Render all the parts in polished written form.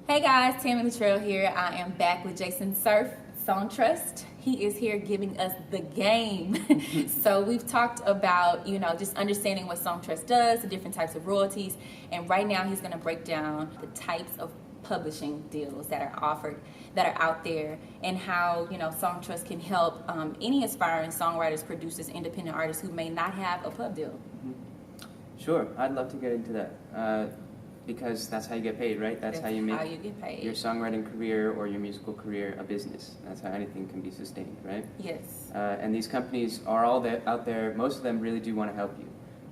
Hey guys, Tami LaTrell here. I am back with Jason Cerf, Songtrust. He is here giving us the game. So we've talked about, just understanding what Songtrust does, the different types of royalties, and right now he's going to break down the types of publishing deals that are offered, that are out there, and how, Songtrust can help any aspiring songwriters, producers, independent artists who may not have a pub deal. Sure, I'd love to get into that. Because that's how you get paid, right? That's how you make you get paid. Your songwriting career or your musical career a business. That's how anything can be sustained, right? Yes. And these companies are all out there. Most of them really do want to help you.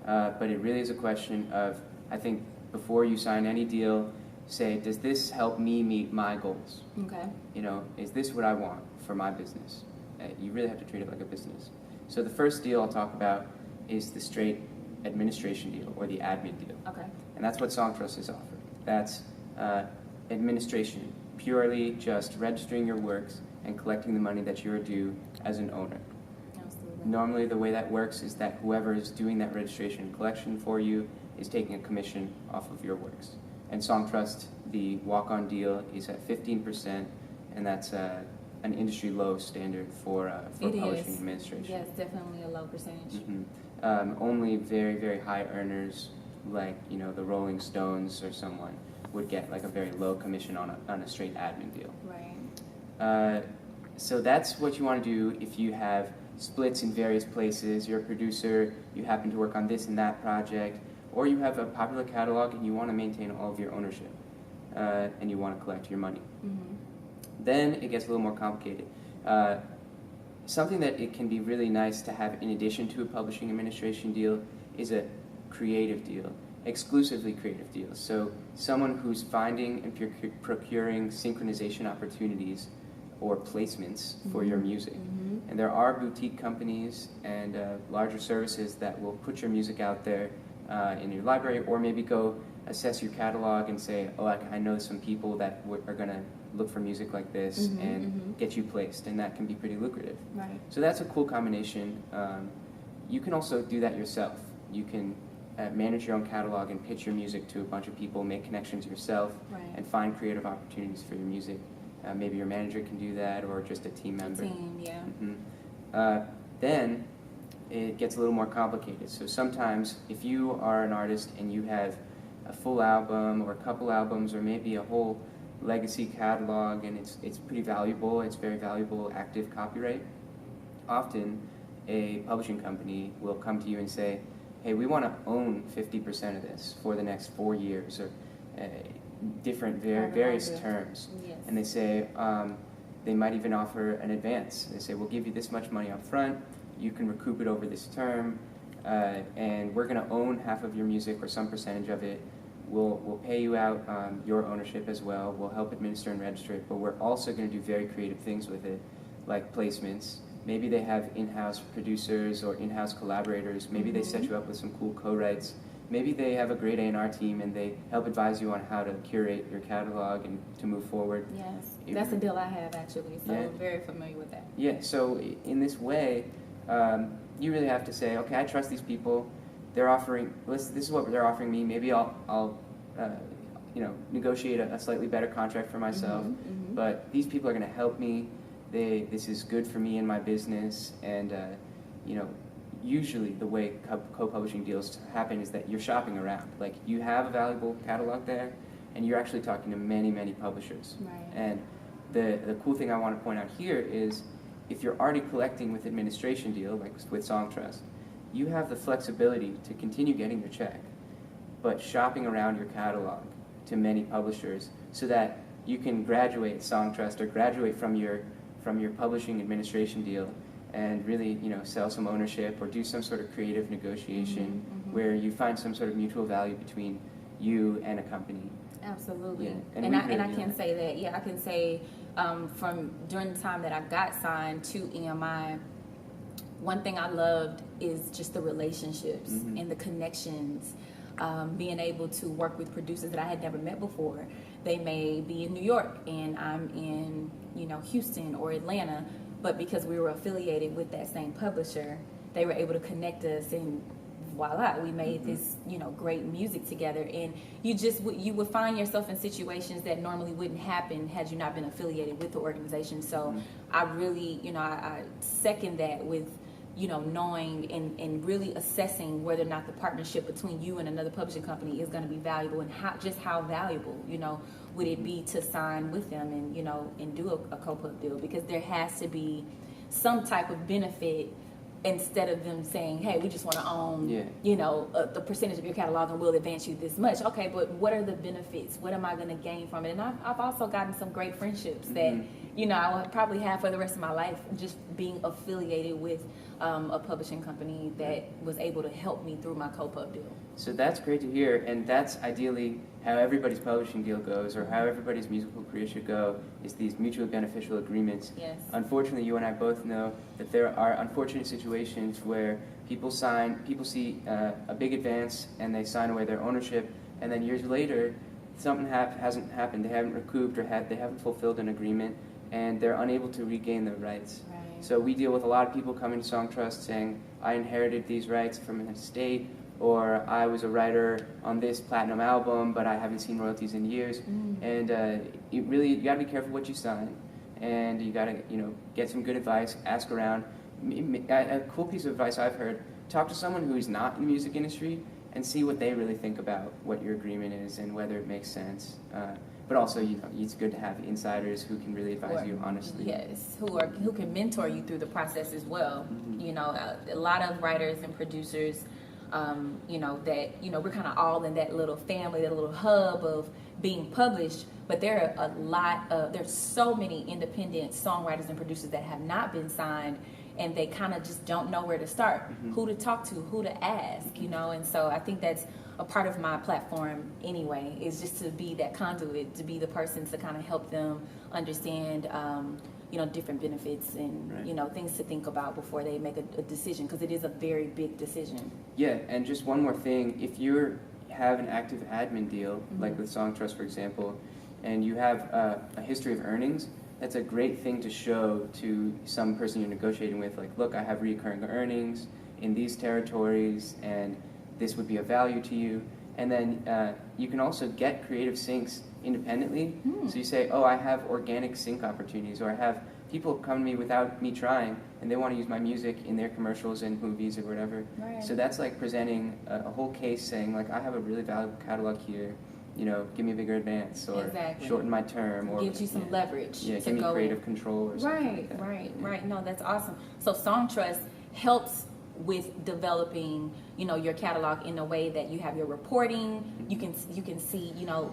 But it really is a question of, I think, before you sign any deal, say, does this help me meet my goals? Okay. Is this what I want for my business? You really have to treat it like a business. So the first deal I'll talk about is the straight administration deal or the admin deal. Okay. And that's what Songtrust is offering. That's administration, purely just registering your works and collecting the money that you're due as an owner. Absolutely. Normally the way that works is that whoever is doing that registration and collection for you is taking a commission off of your works. And Songtrust, the walk-on deal is at 15%, and that's an industry low standard for publishing administration. Yes, definitely a low percentage. Mm-hmm. Only very, very high earners, like the Rolling Stones or someone, would get like a very low commission on a straight admin deal. Right. So that's what you want to do if you have splits in various places. You're a producer, you happen to work on this and that project, or you have a popular catalog and you want to maintain all of your ownership, and you want to collect your money. Mm-hmm. Then it gets a little more complicated. Something that it can be really nice to have in addition to a publishing administration deal is a creative deal, exclusively creative deals. So someone who's finding and procuring synchronization opportunities or placements for your music. Mm-hmm. And there are boutique companies and larger services that will put your music out there in your library, or maybe go assess your catalog and say, oh, I know some people that are going to look for music like this and get you placed, and that can be pretty lucrative. Right. So that's a cool combination. You can also do that yourself. You can manage your own catalog and pitch your music to a bunch of people, make connections yourself, Right. and find creative opportunities for your music. Maybe your manager can do that, or just a team member. Yeah. Then it gets a little more complicated. So sometimes if you are an artist and you have a full album or a couple albums or maybe a whole legacy catalog, and it's pretty valuable, it's very valuable active copyright, often a publishing company will come to you and say, hey, we want to own 50% of this for the next 4 years, or various terms. Yes. And they say, they might even offer an advance. They say, we'll give you this much money up front, you can recoup it over this term, and we're going to own half of your music or some percentage of it. We'll pay you out your ownership as well. We'll help administer and register it, but we're also going to do very creative things with it, like placements. Maybe they have in-house producers or in-house collaborators. Maybe they set you up with some cool co-writes. Maybe they have a great A&R team and they help advise you on how to curate your catalog and to move forward. Yes, that's a deal I have actually, so I'm very familiar with that. Yeah, so in this way, you really have to say, okay, I trust these people. They're offering, this is what they're offering me. Maybe I'll negotiate a slightly better contract for myself. But these people are going to help me. This is good for me and my business. And usually the way co-publishing deals happen is that you're shopping around. Like, you have a valuable catalog there, and you're actually talking to many, many publishers. Right. And the cool thing I want to point out here is, if you're already collecting with administration deal, like with Songtrust, you have the flexibility to continue getting your check, but shopping around your catalog to many publishers so that you can graduate Songtrust or graduate from your publishing administration deal and really sell some ownership or do some sort of creative negotiation where you find some sort of mutual value between you and a company. Absolutely. Yeah. And I can say that. Yeah, I can say from during the time that I got signed to EMI, one thing I loved is just the relationships and the connections, being able to work with producers that I had never met before. They may be in New York and I'm in, Houston or Atlanta, but because we were affiliated with that same publisher, they were able to connect us and voila, we made this, great music together. And you would find yourself in situations that normally wouldn't happen had you not been affiliated with the organization. So I really, I second that with, knowing and really assessing whether or not the partnership between you and another publishing company is going to be valuable, and how valuable, would it be to sign with them and, and do a co-pub deal, because there has to be some type of benefit, instead of them saying, hey, we just want to own, the percentage of your catalog and we'll advance you this much. Okay, but what are the benefits? What am I going to gain from it? And I've also gotten some great friendships that, I will probably have for the rest of my life, just being affiliated with a publishing company that was able to help me through my co-pub deal. So that's great to hear, and that's ideally how everybody's publishing deal goes, or how everybody's musical career should go, is these mutually beneficial agreements. Yes. Unfortunately, you and I both know that there are unfortunate situations where people see a big advance and they sign away their ownership, and then years later, something hasn't happened. They haven't recouped, or they haven't fulfilled an agreement, and they're unable to regain their rights. Right. So we deal with a lot of people coming to Songtrust saying, I inherited these rights from an estate, or I was a writer on this platinum album, but I haven't seen royalties in years. And you got to be careful what you sign, and you got to get some good advice, ask around. A cool piece of advice I've heard: talk to someone who is not in the music industry and see what they really think about what your agreement is and whether it makes sense. But also, it's good to have insiders who can really advise you honestly. Yes, who can mentor you through the process as well. A lot of writers and producers, that we're kind of all in that little family, that little hub of being published. But there are there's so many independent songwriters and producers that have not been signed, and they kind of just don't know where to start, who to talk to, who to ask, and so I think that's a part of my platform anyway, is just to be that conduit, to be the person to kind of help them understand, different benefits and, right. Things to think about before they make a decision, because it is a very big decision. Yeah, and just one more thing, if you have an active admin deal, like with Songtrust, for example, and you have a history of earnings, that's a great thing to show to some person you're negotiating with, like, look, I have recurring earnings in these territories, and this would be of value to you. And then you can also get creative syncs independently. So you say, oh, I have organic sync opportunities, or I have people come to me without me trying, and they want to use my music in their commercials and movies or whatever. Right. So that's like presenting a whole case saying, like, I have a really valuable catalog here, give me a bigger advance, or shorten my term, or gives you some leverage. Yeah, give me creative control or something like that. Right. No, that's awesome. So Songtrust helps with developing, your catalog in a way that you have your reporting, you can see,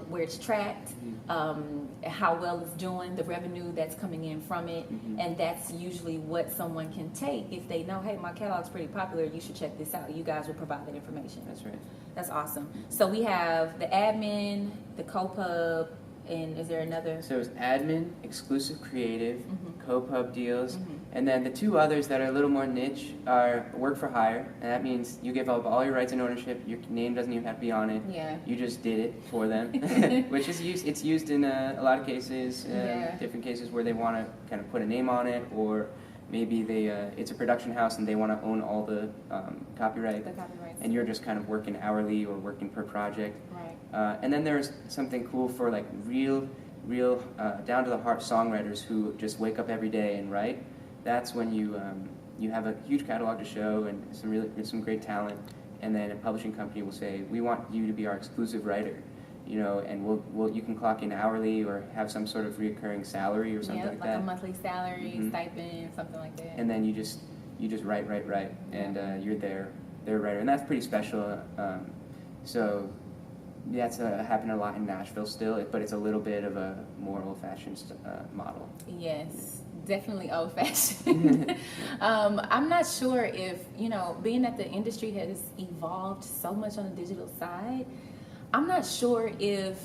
where it's tracked, how well it's doing, the revenue that's coming in from it, and that's usually what someone can take if they know, hey, my catalog's pretty popular, you should check this out. You guys will provide that information. That's right. That's awesome. So we have the admin, the co-pub, and is there another? So it's admin, exclusive creative, co-pub deals, and then the two others that are a little more niche are work for hire, and that means you give up all your rights and ownership. Your name doesn't even have to be on it. Yeah. You just did it for them, which is used. It's used in a lot of cases, different cases where they want to kind of put a name on it, or maybe it's a production house and they want to own all the copyright. The copyrights. And you're just kind of working hourly or working per project. Right. And then there's something cool for like real down to the heart songwriters who just wake up every day and write. That's when you have a huge catalog to show and some great talent, and then a publishing company will say, we want you to be our exclusive writer, and you can clock in hourly or have some sort of reoccurring salary or something like that. Like a monthly salary, stipend, something like that. And then you just write, and you're their writer, and that's pretty special. So that's happening a lot in Nashville still, but it's a little bit of a more old-fashioned model. Yes, definitely old-fashioned. I'm not sure if, being that the industry has evolved so much on the digital side, I'm not sure if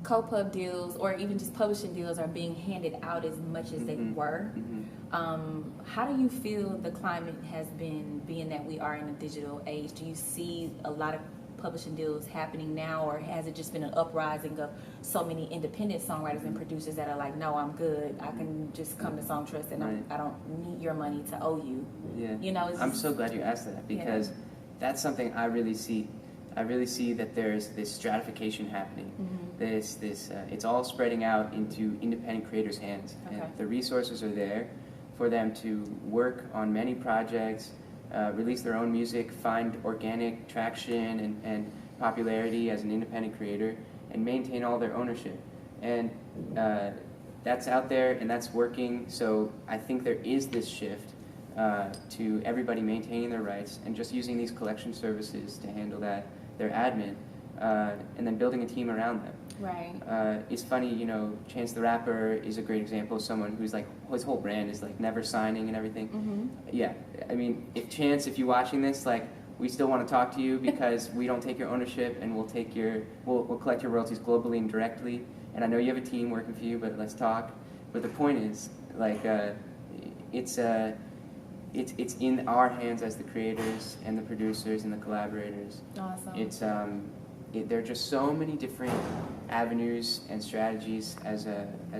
co-pub deals or even just publishing deals are being handed out as much as they were. How do you feel the climate has been, being that we are in a digital age? Do you see a lot of publishing deals happening now, or has it just been an uprising of so many independent songwriters and producers that are like, no, I'm good, I can just come to Songtrust and I don't need your money to owe you? Yeah. I'm so glad you asked that, because that's something I really see. I really see that there's this stratification happening. It's all spreading out into independent creators' hands, Okay. and the resources are there for them to work on many projects, release their own music, find organic traction and popularity as an independent creator, and maintain all their ownership. And that's out there and that's working. So I think there is this shift to everybody maintaining their rights and just using these collection services to handle that, their admin, and then building a team around them. Right. It's funny, you know, Chance the Rapper is a great example of someone who's like, his whole brand is like never signing and everything. Yeah, I mean, if you're watching this, like, we still want to talk to you because we don't take your ownership, and we'll collect your royalties globally and directly. And I know you have a team working for you, but let's talk. But the point is, like, it's in our hands as the creators and the producers and the collaborators. Awesome. There are just so many different avenues and strategies as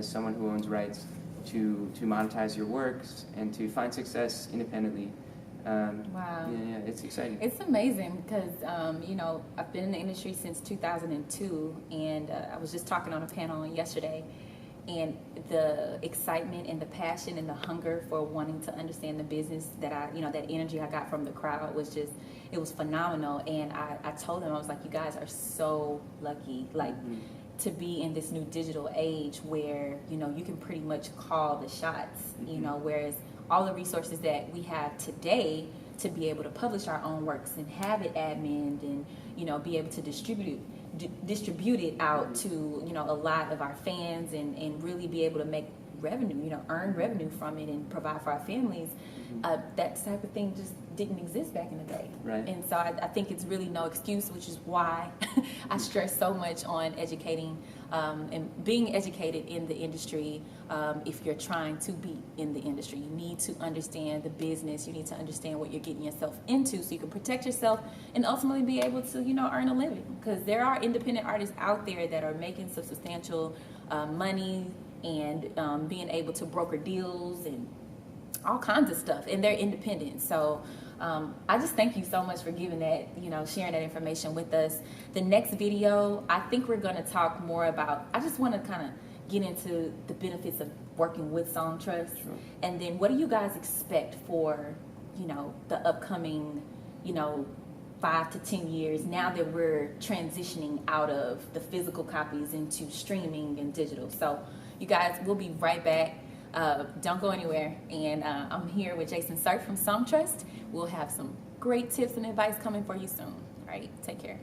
someone who owns rights to monetize your works and to find success independently. Wow. Yeah, it's exciting. It's amazing because, you know, I've been in the industry since 2002, and I was just talking on a panel yesterday, and the excitement and the passion and the hunger for wanting to understand the business that that energy I got from the crowd was just, it was phenomenal. And I told them, I was like, you guys are so lucky, like, to be in this new digital age where, you know, you can pretty much call the shots, you know, whereas all the resources that we have today to be able to publish our own works and have it adminned and, you know, be able to distribute it out to, you know, a lot of our fans and really be able to make revenue, you know, earn revenue from it and provide for our families. That type of thing just didn't exist back in the day. Right. And so I think it's really no excuse, which is why I stress so much on educating and being educated in the industry. If you're trying to be in the industry, you need to understand the business. You need to understand what you're getting yourself into so you can protect yourself and ultimately be able to, you know, earn a living. Because there are independent artists out there that are making some substantial money and being able to broker deals and all kinds of stuff, and they're independent. So I just thank you so much for giving that, you know, sharing that information with us. The next video, I think we're going to talk more about, I just want to kind of get into the benefits of working with Songtrust. Sure. And then what do you guys expect for, you know, the upcoming, you know, 5 to 10 years now that we're transitioning out of the physical copies into streaming and digital. So you guys, we'll be right back. Don't go anywhere. And I'm here with Jason Cerf from Songtrust. We'll have some great tips and advice coming for you soon. All right, take care.